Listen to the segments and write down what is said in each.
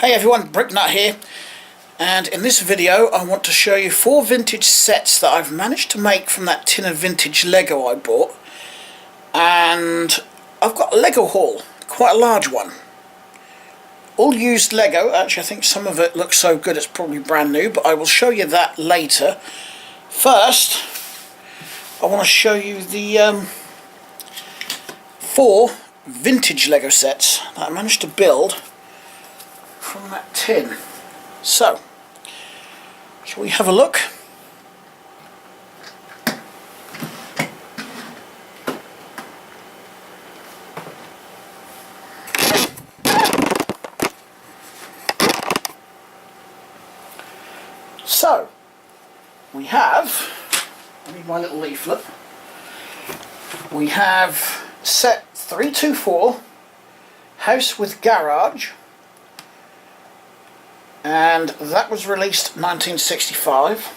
Hey everyone, Bricknut here, and in this video I want to show you 4 vintage sets that I've managed to make from that tin of vintage Lego I bought. And I've got a Lego haul, quite a large one. All used Lego. Actually I think some of it looks so good it's probably brand new, but I will show you that later. First I want to show you the 4 vintage Lego sets that I managed to build from that tin. So, shall we have a look? So, we have, I need my little leaflet, we have set 324, House with Garage, and that was released 1965.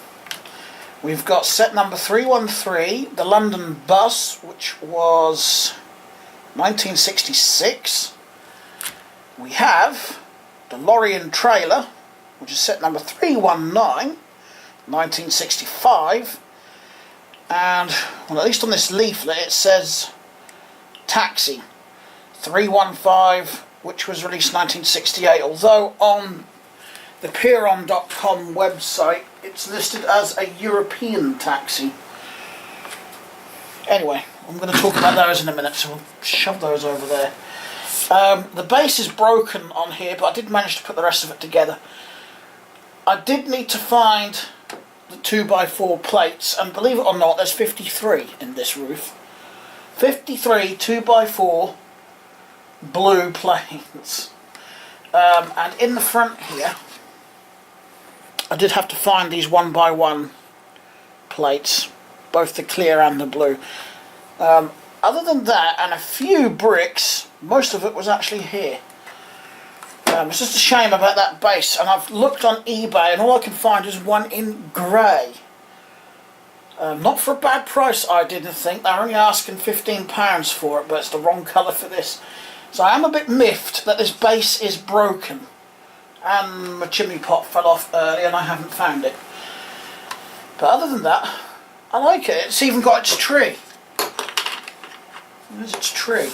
We've got set number 313, the London Bus, which was 1966. We have the Lorien Trailer, which is set number 319, 1965. And, well, at least on this leaflet it says Taxi 315, which was released 1968, although on the Peeron.com website it's listed as a European taxi. Anyway, I'm going to talk about those in a minute, so we'll shove those over there. The base is broken on here, but I did manage to put the rest of it together. I did need to find the 2x4 plates, and believe it or not, there's 53 in this roof. 53 2x4 blue plates. And in the front here I did have to find these 1x1 plates, both the clear and the blue. Other than that, and a few bricks, most of it was actually here. It's just a shame about that base, and I've looked on eBay and all I can find is one in grey. Not for a bad price, I didn't think. They're only asking £15 for it, but it's the wrong colour for this. So I am a bit miffed that this base is broken. And my chimney pot fell off early and I haven't found it. But other than that, I like it. It's even got its tree. There's its tree.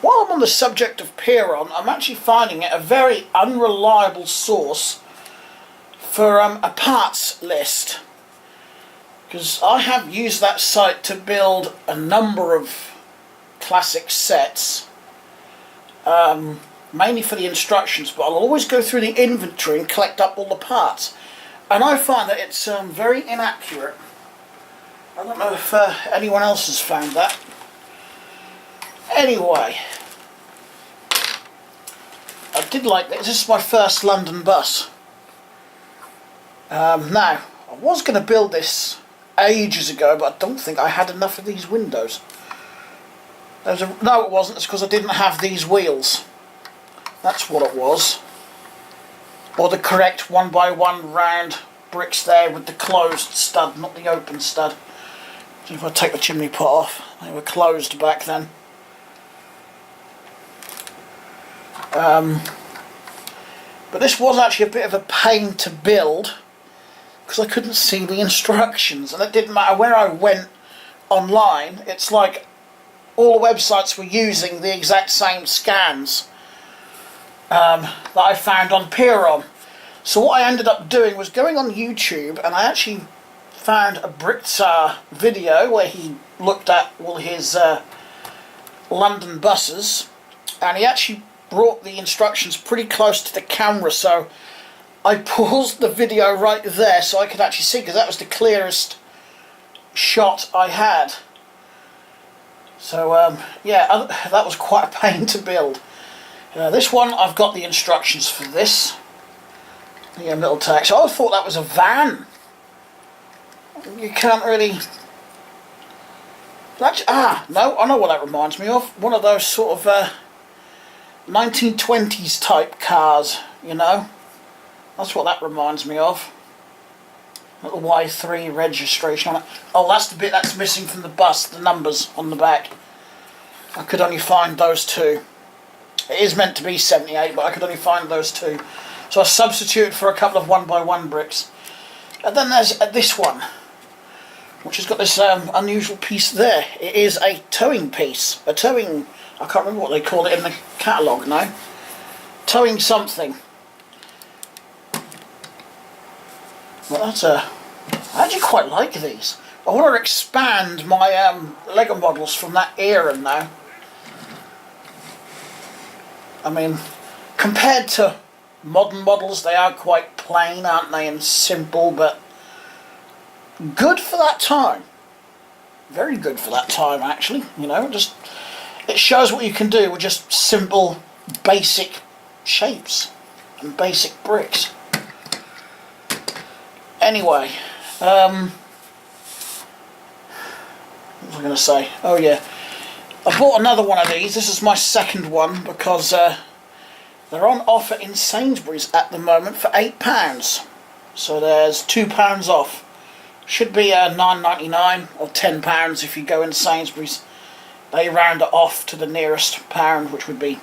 While I'm on the subject of Peeron, I'm actually finding it a very unreliable source for a parts list. Because I have used that site to build a number of classic sets. Mainly for the instructions, but I'll always go through the inventory and collect up all the parts, and I find that it's very inaccurate. I don't know if anyone else has found that. Anyway, I did like this. This is my first London Bus. Now, I was going to build this ages ago, but I don't think I had enough of these windows. No, it wasn't. It's because I didn't have these wheels. That's what it was. Or the correct 1x1 round bricks there with the closed stud, not the open stud. So if I take the chimney pot off, they were closed back then. But this was actually a bit of a pain to build because I couldn't see the instructions, and it didn't matter where I went online. It's like all the websites were using the exact same scans that I found on Peeron. So what I ended up doing was going on YouTube, and I actually found a Bricktsar video where he looked at all his London buses, and he actually brought the instructions pretty close to the camera, so I paused the video right there so I could actually see, because that was the clearest shot I had. So yeah, that was quite a pain to build. This one, I've got the instructions for this. The little text. I thought that was a van. You can't really... no, I know what that reminds me of. One of those sort of 1920s type cars, you know. That's what that reminds me of. Little Y3 registration on it. Oh, that's the bit that's missing from the bus, the numbers on the back. I could only find those two. It is meant to be 78, but I could only find those two. So I substituted for a couple of 1x1 bricks. And then there's this one, which has got this unusual piece there. It is a towing piece. A towing, I can't remember what they call it in the catalogue now. Towing something. Well, that's I actually quite like these. I want to expand my Lego models from that era now. I mean, compared to modern models, they are quite plain, aren't they, and simple, but good for that time. Very good for that time, actually. You know, just it shows what you can do with just simple, basic shapes and basic bricks. Anyway, what was I going to say? Oh yeah, I bought another one of these. This is my second one because they're on offer in Sainsbury's at the moment for £8. So there's £2 off. Should be £9.99 or £10 if you go in Sainsbury's. They round it off to the nearest pound, which would be,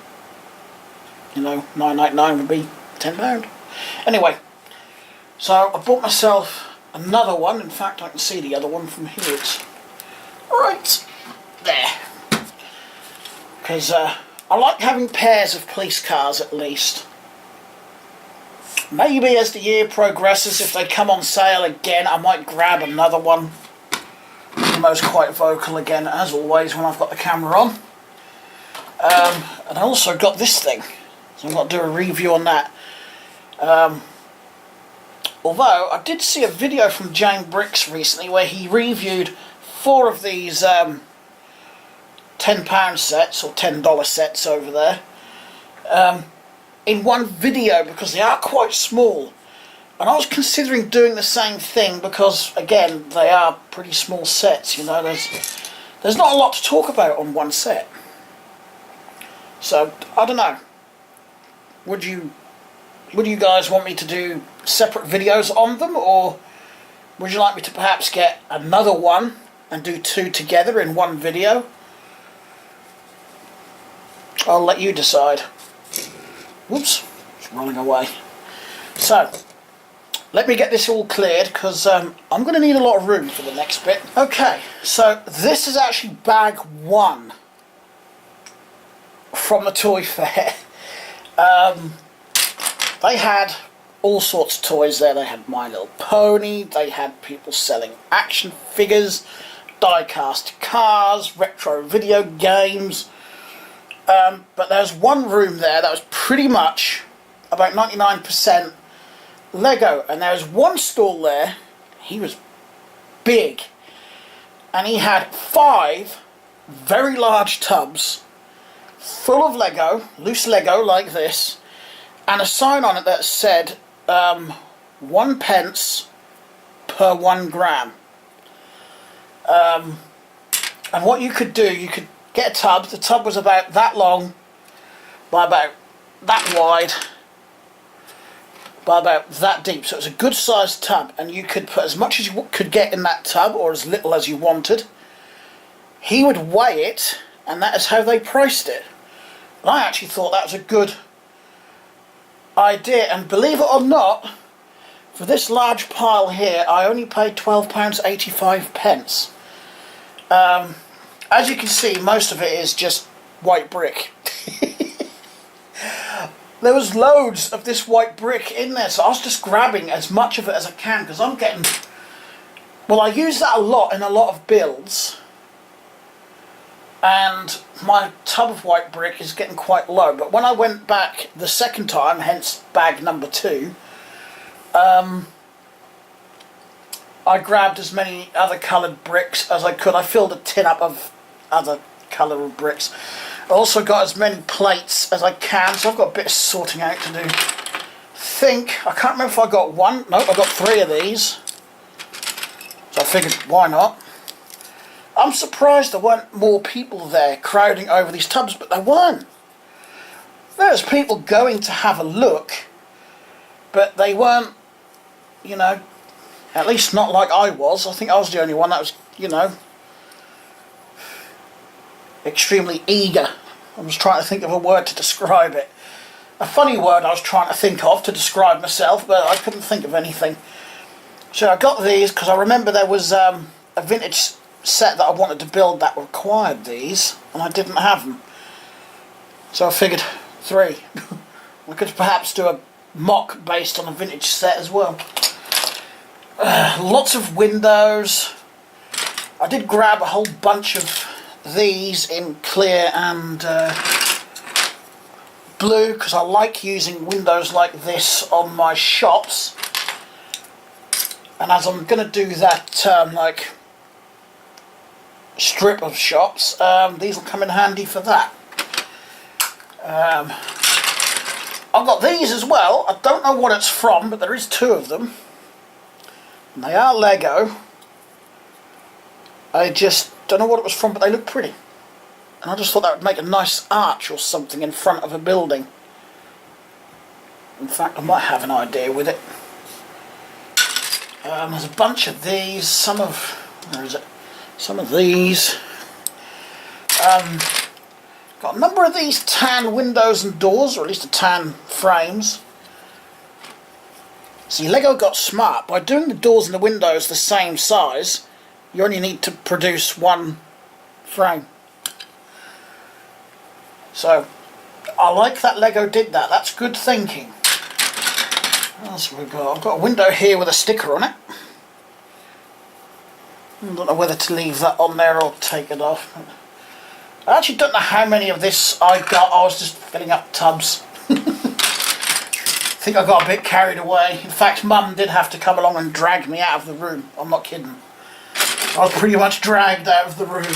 you know, £9.99 would be £10. Anyway, so I bought myself another one. In fact, I can see the other one from here. It's right there. Because I like having pairs of police cars at least. Maybe as the year progresses, if they come on sale again, I might grab another one. I'm always quite vocal again, as always, when I've got the camera on. And I also got this thing, so I'm going to do a review on that. Although, I did see a video from Jane Bricks recently where he reviewed 4 of these £10 sets, or $10 sets over there, in one video because they are quite small. And I was considering doing the same thing because, again, they are pretty small sets, you know, there's not a lot to talk about on one set. So, I don't know. Would you guys want me to do separate videos on them, or would you like me to perhaps get another one and do 2 together in one video? I'll let you decide. Whoops, it's rolling away. So, let me get this all cleared because I'm going to need a lot of room for the next bit. Okay, so this is actually bag 1 from the toy fair. They had all sorts of toys there. They had My Little Pony, they had people selling action figures, die-cast cars, retro video games. But there's one room there that was pretty much about 99% Lego, and there was one stall there. He was big, and he had 5 very large tubs full of Lego, loose Lego like this, and a sign on it that said 1 pence per 1 gram. And what you could do, you could get a tub. The tub was about that long by about that wide by about that deep, so it was a good sized tub, and you could put as much as you could get in that tub or as little as you wanted. He would weigh it, and that is how they priced it. And I actually thought that was a good idea, and believe it or not, for this large pile here I only paid £12.85. As you can see, most of it is just white brick. There was loads of this white brick in there, so I was just grabbing as much of it as I can, because I'm getting, well, I use that a lot in a lot of builds, and my tub of white brick is getting quite low. But when I went back the second time, hence bag number 2, I grabbed as many other coloured bricks as I could. I filled a tin up of other colour of bricks. I also got as many plates as I can, so I've got a bit of sorting out to do. I can't remember if I got 1, no, I got 3 of these. So I figured, why not? I'm surprised there weren't more people there crowding over these tubs, but there weren't. There's people going to have a look, but they weren't, you know, at least not like I was. I think I was the only one that was, you know, extremely eager I was trying to think of a word to describe it. A funny word I was trying to think of to describe myself, but I couldn't think of anything. So I got these because I remember there was a vintage set that I wanted to build that required these, and I didn't have them. So I figured 3. I could perhaps do a mock based on a vintage set as well. Lots of windows. I did grab a whole bunch of these in clear and blue because I like using windows like this on my shops, and as I'm going to do that like strip of shops, these will come in handy for that. I've got these as well. I don't know what it's from, but there is 2 of them, and they are Lego. I just don't know what it was from, but they look pretty. And I just thought that would make a nice arch or something in front of a building. In fact, I might have an idea with it. There's a bunch of these, where is it? Some of these. Got a number of these tan windows and doors, or at least the tan frames. See, Lego got smart. By doing the doors and the windows the same size, you only need to produce 1 frame. So, I like that Lego did that. That's good thinking. What else have we got? I've got a window here with a sticker on it. I don't know whether to leave that on there or take it off. I actually don't know how many of this I got. I was just filling up tubs. I think I got a bit carried away. In fact, Mum did have to come along and drag me out of the room. I'm not kidding. I was pretty much dragged out of the room.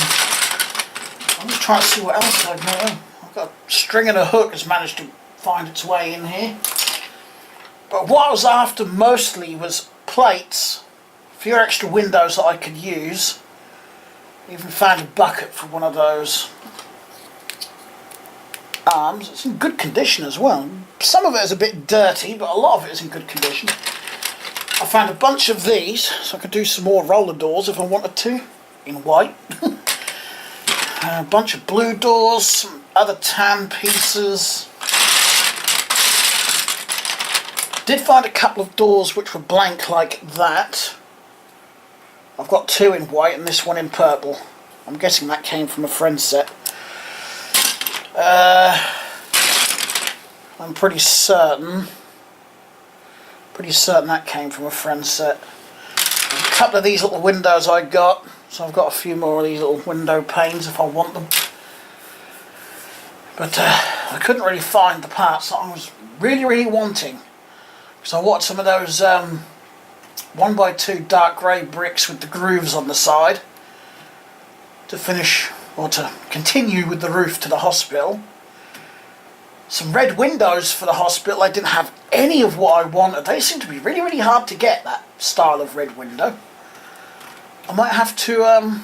I'm just trying to see what else I've got. I've got a string and a hook has managed to find its way in here. But what I was after mostly was plates, a few extra windows that I could use. Even found a bucket for one of those arms. It's in good condition as well. Some of it is a bit dirty, but a lot of it is in good condition. I found a bunch of these, so I could do some more roller doors if I wanted to, in white. A bunch of blue doors, some other tan pieces. Did find a couple of doors which were blank like that. I've got 2 in white and this one in purple. I'm guessing that came from a friend's set. I'm pretty certain that came from a friend's set. A couple of these little windows I got, so I've got a few more of these little window panes if I want them. But I couldn't really find the parts that I was really wanting. So I wanted some of those 1x2 dark grey bricks with the grooves on the side to finish, or to continue with the roof to the hospital. Some red windows for the hospital. I didn't have any of what I wanted. They seem to be really hard to get, that style of red window. I might have to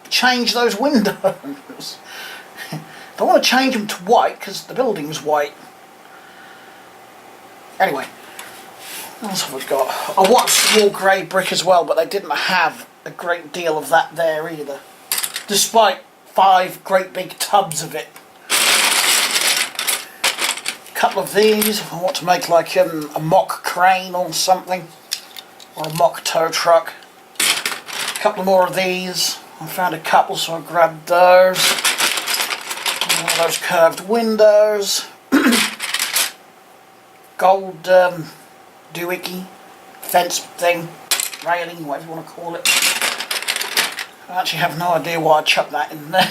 change those windows. Don't want to change them to white because the building's white. Anyway, what else have we got? I want small grey brick as well, but they didn't have a great deal of that there either, despite 5 great big tubs of it. Couple of these if I want to make like a mock crane or something, or a mock tow truck. A couple more of these. I found a couple, so I grabbed those. One of those curved windows. Gold doohickey fence thing, railing, whatever you want to call it. I actually have no idea why I chucked that in there.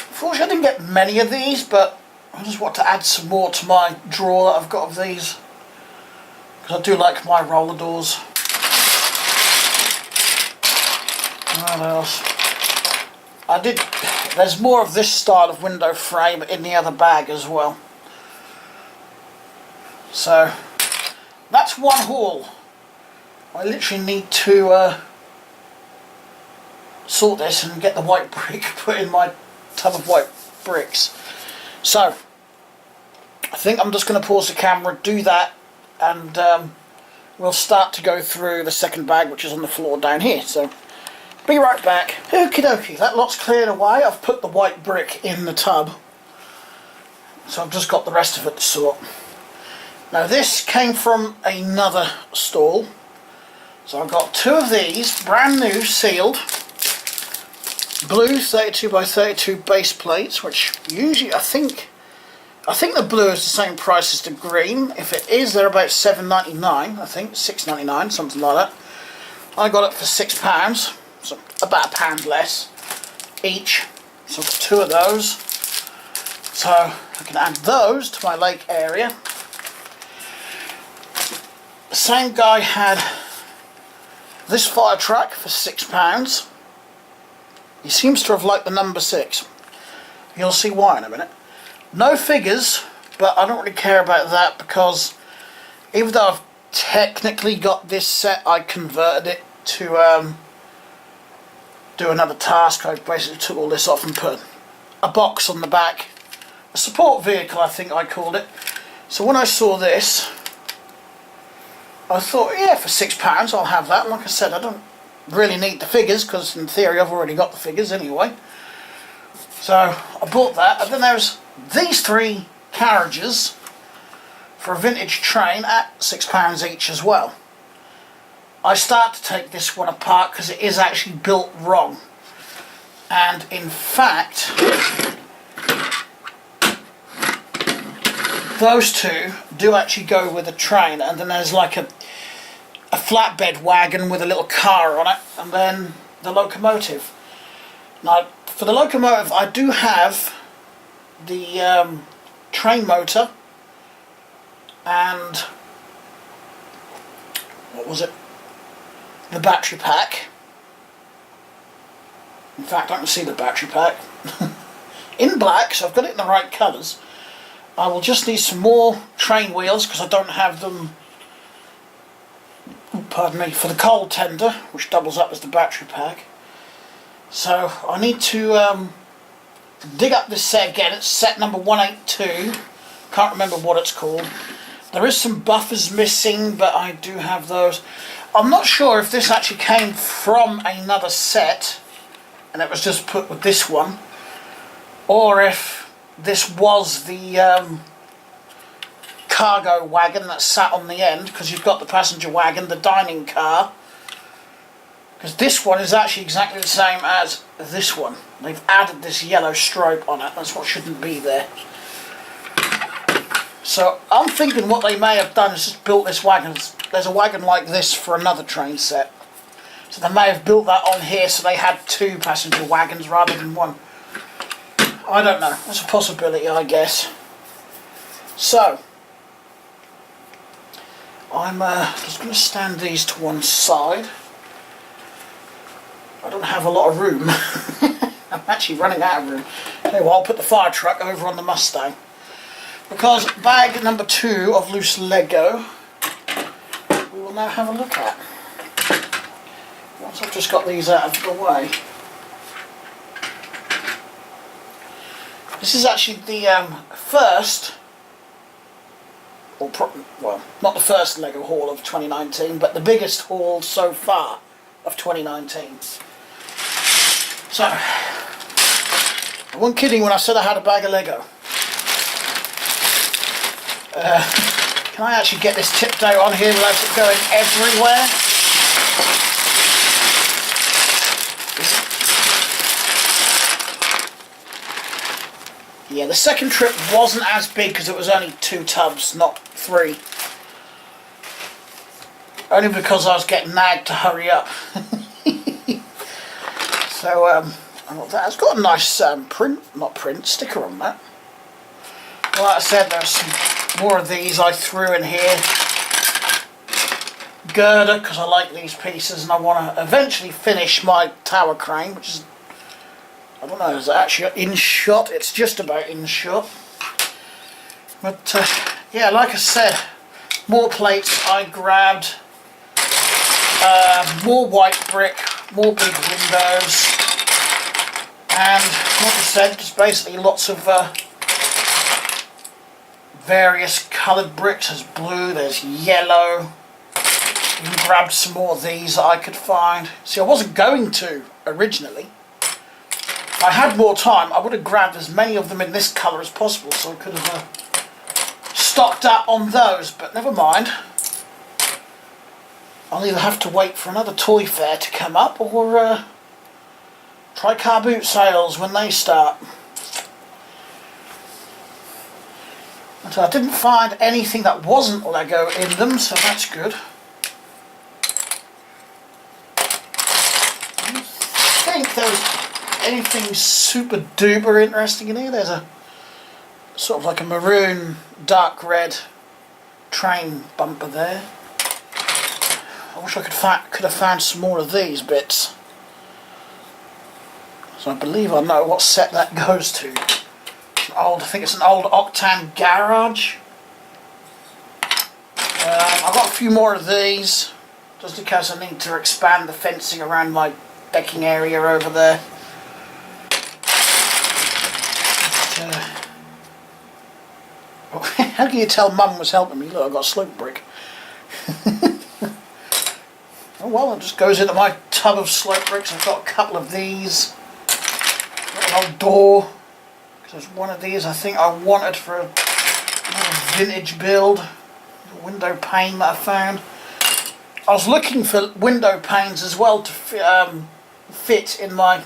Unfortunately, I didn't get many of these, but I just want to add some more to my drawer that I've got of these, because I do like my roller doors. What else? There's more of this style of window frame in the other bag as well. So that's one haul. I literally need to sort this and get the white brick put in my tub of white bricks. So I think I'm just going to pause the camera, do that, and we'll start to go through the second bag, which is on the floor down here. So Be right back. Okie dokie, that lot's cleared away. I've put the white brick in the tub. So I've just got the rest of it to sort. Now this came from another stall. So I've got two of these, brand new, sealed. Blue 32 by 32 base plates, which usually I think the blue is the same price as the green. If it is, they're about $7.99, I think, $6.99, something like that. I got it for £6, so about £1 less each. So I've got two of those. So I can add those to my lake area. The same guy had this fire truck for £6. He seems to have liked the number 6. You'll see why in a minute. No figures, but I don't really care about that because even though I've technically got this set, I converted it to do another task. I basically took all this off and put a box on the back. A support vehicle, I think I called it. So when I saw this, I thought, yeah, for £6 I'll have that. And like I said, I don't really need the figures because in theory I've already got the figures anyway. So I bought that, and then there's these 3 carriages for a vintage train at £6 each as well. I start to take this one apart because it is actually built wrong, and in fact those 2 do actually go with a train, and then there's like a flatbed wagon with a little car on it, and then the locomotive. Now for the locomotive I do have the train motor and what was it? The battery pack. In fact, I can see the battery pack in black, so I've got it in the right colours. I will just need some more train wheels because I don't have them, pardon me, for the coal tender, which doubles up as the battery pack. So I need to dig up this set again. It's set number 182. Can't remember what it's called. There is some buffers missing, but I do have those. I'm not sure if this actually came from another set and it was just put with this one, or if this was the cargo wagon that sat on the end, because you've got the passenger wagon, the dining car, because this one is actually exactly the same as this one. They've added this yellow stripe on it. That's what shouldn't be there. So I'm thinking what they may have done is just built this wagon. There's a wagon like this for another train set, so they may have built that on here so they had 2 passenger wagons rather than 1. I don't know, that's a possibility, I guess. So I'm just going to stand these to one side. I don't have a lot of room. I'm actually running out of room. Anyway, I'll put the fire truck over on the Mustang, because bag number 2 of loose Lego we will now have a look at. Once I've just got these out of the way. This is actually the first, or well, not the first Lego haul of 2019, but the biggest haul so far of 2019. So, I wasn't kidding when I said I had a bag of Lego. Can I actually get this tipped out on here without it going everywhere? Yeah, the second trip wasn't as big because it was only 2 tubs, not 3. Only because I was getting nagged to hurry up. So, that's got a nice sticker on that. Well, like I said, there's some more of these I threw in here. Girder, because I like these pieces and I want to eventually finish my tower crane, which is, I don't know, is it actually in shot? It's just about in shot. But, yeah, like I said, more plates I grabbed. More white brick, more big windows, and like I said, just basically lots of various coloured bricks. There's blue, there's yellow, Even grabbed some more of these that I could find. See, I wasn't going to originally. If I had more time, I would have grabbed as many of them in this colour as possible, so I could have stocked up on those, but never mind. I'll either have to wait for another toy fair to come up, or try car boot sales when they start. And so I didn't find anything that wasn't Lego in them, so that's good. I don't think there's anything super duper interesting in here. There's a sort of like a maroon, dark red train bumper there. I wish I could have found some more of these bits. So I believe I know what set that goes to. I think it's an old Octane garage. I've got a few more of these, just in case I need to expand the fencing around my decking area over there. How can you tell Mum was helping me? Look, I've got a slope brick. Oh well, it just goes into my tub of slope bricks. I've got a couple of these. Got an old door. There's one of these I think I wanted for a vintage build. A window pane that I found. I was looking for window panes as well to fit in my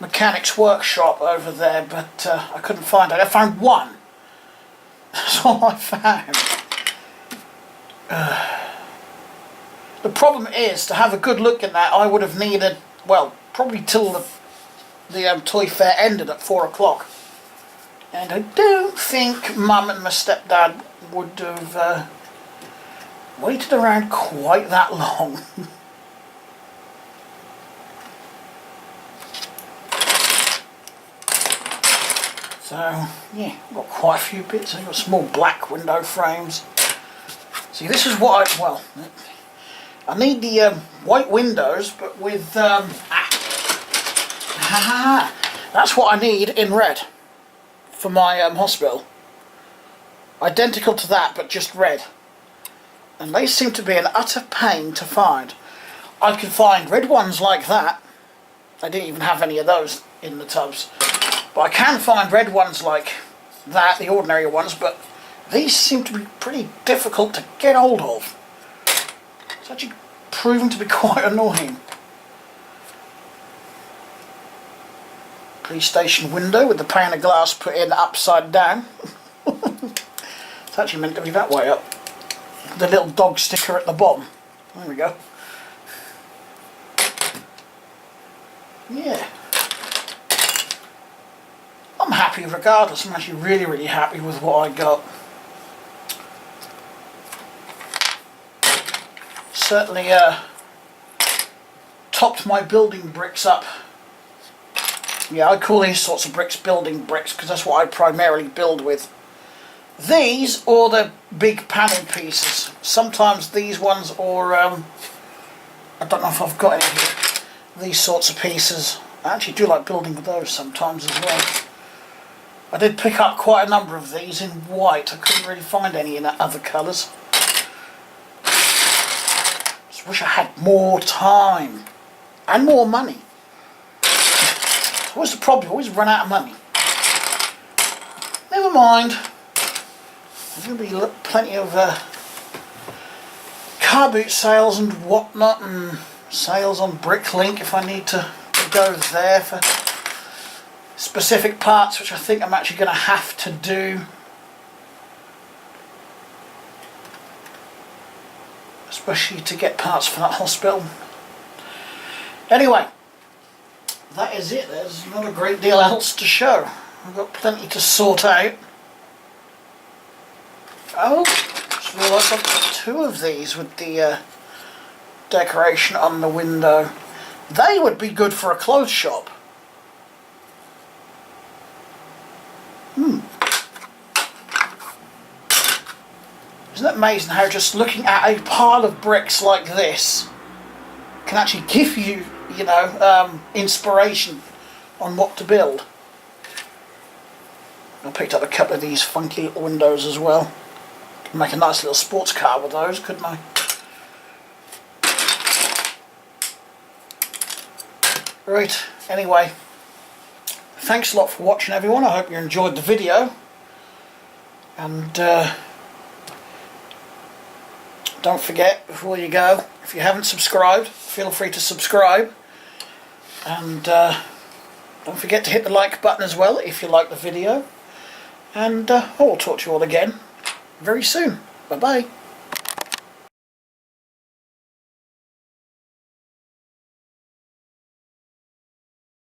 mechanic's workshop over there, but I couldn't find it. I found one. That's all I found. The problem is, to have a good look at that, I would have needed, well, probably till the toy fair ended at 4 o'clock. And I don't think Mum and my stepdad would have waited around quite that long. So, yeah, I've got quite a few bits. I've got small black window frames. See, this is what I need the white windows, but with that's what I need in red for my hospital. Identical to that, but just red. And they seem to be an utter pain to find. I can find red ones like that. I didn't even have any of those in the tubs. But I can find red ones like that, the ordinary ones, but these seem to be pretty difficult to get hold of. It's actually proven to be quite annoying. Police station window with the pane of glass put in upside down. It's actually meant to be that way up. The little dog sticker at the bottom. There we go. Yeah. I'm happy regardless. I'm actually really happy with what I got. Certainly topped my building bricks up. Yeah, I call these sorts of bricks building bricks because that's what I primarily build with. These or the big panel pieces. Sometimes these ones, or I don't know if I've got any here. These sorts of pieces. I actually do like building with those sometimes as well. I did pick up quite a number of these in white. I couldn't really find any in other colours. Just wish I had more time and more money. What's the problem? I always run out of money. Never mind. There's going to be plenty of car boot sales and whatnot, and sales on Bricklink if I need to go there for specific parts, which I think I'm actually going to have to do. Especially to get parts for that hospital. Anyway. That is it. There's not a great deal else to show. I've got plenty to sort out. Oh, just realised I've got two of these with the decoration on the window. They would be good for a clothes shop. Isn't that amazing how just looking at a pile of bricks like this can actually give you, you know, inspiration on what to build. I picked up a couple of these funky little windows as well. Could make a nice little sports car with those, couldn't I? Right, anyway, thanks a lot for watching, everyone. I hope you enjoyed the video. And don't forget, before you go, if you haven't subscribed, feel free to subscribe. And don't forget to hit the like button as well if you like the video. And I will talk to you all again very soon. Bye bye.